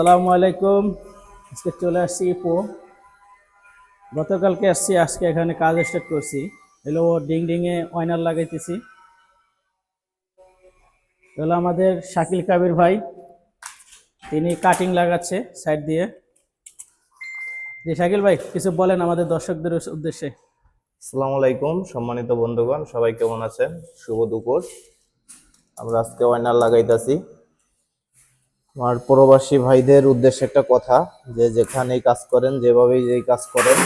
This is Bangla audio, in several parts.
আসসালামু আলাইকুম। আজকে চলে আসছি গতকালকে আসছি, আজকে এখানে কাজ স্টার্ট করছি। হলো ডিং ডিঙে ওয়াইনার লাগাইতেছি। হলো আমাদের শাকিল কাবির ভাই, তিনি কাটিং লাগাচ্ছে সাইড দিয়ে। জি শাকিল ভাই, কিছু বলেন আমাদের দর্শকদের উদ্দেশ্যে। আসসালামু আলাইকুম সম্মানিত বন্ধুগণ, সবাই কেমন আছেন? শুভ দুপুর। আমরা আজকে ওয়াইনার লাগাইতেছি। আমার প্রবাসী ভাইদের উদ্দেশ্যে একটা কথা, যে যেখানেই কাজ করেন, যেভাবেই যেই কাজ করেন,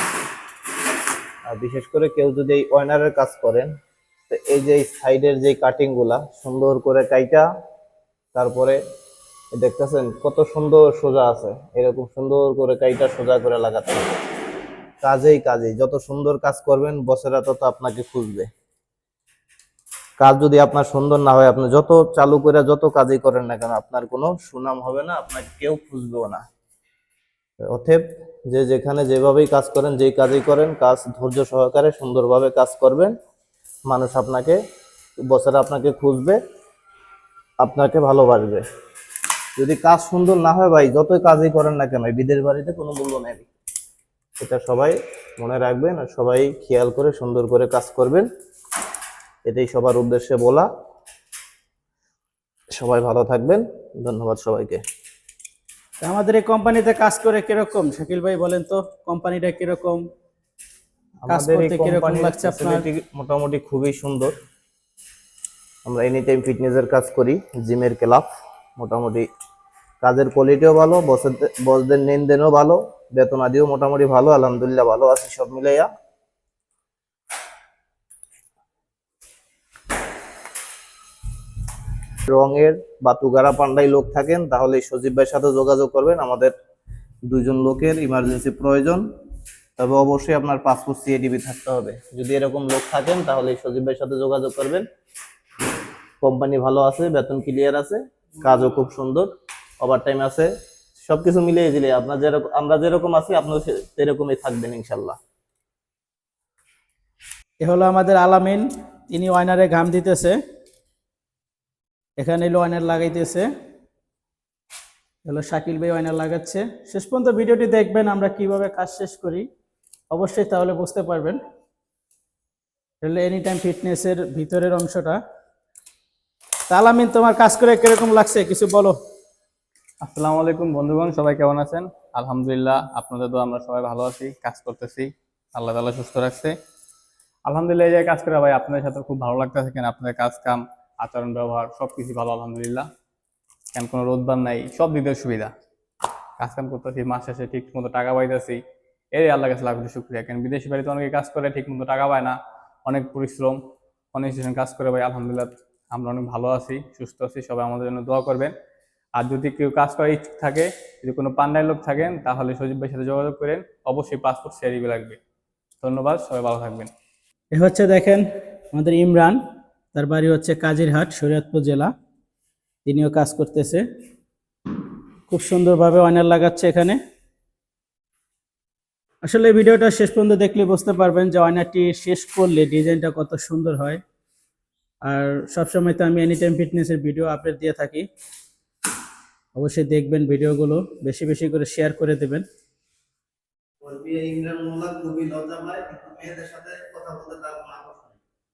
আর বিশেষ করে কেউ যদি এই ওয়াইনারের কাজ করেন, তো এই যে সাইডের যে কাটিং গুলা সুন্দর করে কাইটা, তারপরে দেখতেছেন কত সুন্দর সোজা আছে, এরকম সুন্দর করে কাইটা সোজা করে লাগাতে হবে। কাজেই যত সুন্দর কাজ করবেন বসেরা তত আপনাকে খুঁজবে। কাজ যদি আপনার সুন্দর না হয়, আপনি যত চালু করে যত কাজই করেন না কেন, আপনার কোনো সুনাম হবে না, আপনাকে কেউ খুঁজবেও না। অতএব যে যেখানে যেভাবেই কাজ করেন, যেই কাজই করেন, কাজ ধৈর্য সহকারে সুন্দরভাবে কাজ করবেন। মানুষ আপনাকে, বসেরা আপনাকে খুঁজবে, আপনাকে ভালোবাসবে। যদি কাজ সুন্দর না হয় ভাই, যতই কাজই করেন না কেন, বিদেশ বাড়িতে কোনো মূল্য নেই। এটা সবাই মনে রাখবেন, আর সবাই খেয়াল করে সুন্দর করে কাজ করবেন, এটাই সবার উদ্দেশ্যে বলা। সবাই ভালো থাকবেন, ধন্যবাদ সবাইকে। আমাদের এই কোম্পানিতে কাজ করে কিরকম, শাকিল ভাই বলেন তো, কোম্পানিটা কিরকম, কাজ আমাদের এই করতে কিরকম কোম্পানির লাগছে আপনার? ফ্যাসিলিটি মোটামুটি খুবই সুন্দর। আমরা এনি টাইম ফিটনেসের কাজ করি, জিমের ক্লাব। মোটামুটি কাজের কোয়ালিটিও ভালো, বসদের লেনদেনও ভালো, বেতন আদিও মোটামুটি ভালো, আলহামদুলিল্লাহ ভালো আছি সব মিলাইয়া। রঙের বা তুগারা পান্ডাই লোক থাকেন, তাহলে সজীব ভাইয়ের সাথে যোগাযোগ করবেন। আমাদের দুইজন লোকের ইমার্জেন্সি প্রয়োজন, তবে অবশ্যই আপনার পাসপোর্ট সিএডিবি থাকতে হবে। যদি এরকম লোক থাকেন তাহলে সজীব ভাইয়ের সাথে যোগাযোগ করবেন। কোম্পানি ভালো আছে, বেতন ক্লিয়ার আছে, কাজও খুব সুন্দর, ওভারটাইম আছে, সবকিছু মিলিয়ে দিলে আপনার যেরকম, আমরা যেরকম আছি আপনিও সেরকমই থাকবেন ইনশাল্লাহ। এ হলো আমাদের আলামিন, তিনি ওয়াইনারে ঘাম দিতেছে, এখানে এলো ওয়াইনার লাগাইতেছে। হলো শাকিল ভাই ওয়াইনার লাগাচ্ছে। শেষ পর্যন্ত ভিডিওটি দেখবেন আমরা কিভাবে কাজ শেষ করি, অবশ্যই তাহলে বুঝতে পারবেন। হলো এনি টাইম ফিটনেসের ভিতরের অংশটা। আলামিন, তোমার কাজ করে কিরকম লাগছে, কিছু বলো। আসসালামু আলাইকুম বন্ধুগণ, সবাই কেমন আছেন? আলহামদুলিল্লাহ, আপনাদের তো আমরা সবাই ভালো আছি, কাজ করতেছি, আল্লাহ তাআলা সুস্থ রাখছে। আলহামদুলিল্লাহ, এই যে কাজ করে ভাই আপনাদের সাথে খুব ভালো লাগতেছে। কেন আপনাদের কাজ কাম, আচরণ ব্যবহার সবকিছু ভালো আলহামদুলিল্লাহ। কেন কোনো রোদবান নাই, সব দিক দিয়ে সুবিধা। কাজ কাম করতেছি, মাস শেষে ঠিক মতো টাকা পাইতেছি, এই আল্লাহ কাছে লাখ কোটি শুকরিয়া। কেন বিদেশি বাড়িতে অনেকে কাজ করে ঠিক মতো টাকা পায় না, অনেক পরিশ্রম, অনেক কাজ করে ভাই। আলহামদুলিল্লাহ আমরা অনেক ভালো আছি, সুস্থ আছি, সবাই আমাদের জন্য দোয়া করবেন। আর যদি কেউ কাজ করার ইচ্ছুক থাকে, যদি কোনো পান্ডায় লোক থাকেন, তাহলে সজীব ভাইয়ের সাথে যোগাযোগ করেন, অবশ্যই পাসপোর্ট সিআরবি লাগবে। ধন্যবাদ, সবাই ভালো থাকবেন। এ হচ্ছে দেখেন আমাদের ইমরান, তার বাড়ি হচ্ছে কাজিরহাট, শরীয়তপুর জেলা। তিনিও কাজ করতেছে, খুব সুন্দরভাবে ওয়াইনার লাগাচ্ছে এখানে। আসলে এই ভিডিওটা শেষ পর্যন্ত দেখলে বুঝতে পারবেন যে ওয়াইনারটি শেষ করলে ডিজাইনটা কত সুন্দর হয়। আর সবসময় তো আমি এনি টাইম ফিটনেসের ভিডিও আপলোড দিয়ে থাকি, অবশ্যই দেখবেন ভিডিওগুলো, বেশি বেশি করে শেয়ার করে দেবেন।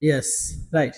Yes, right.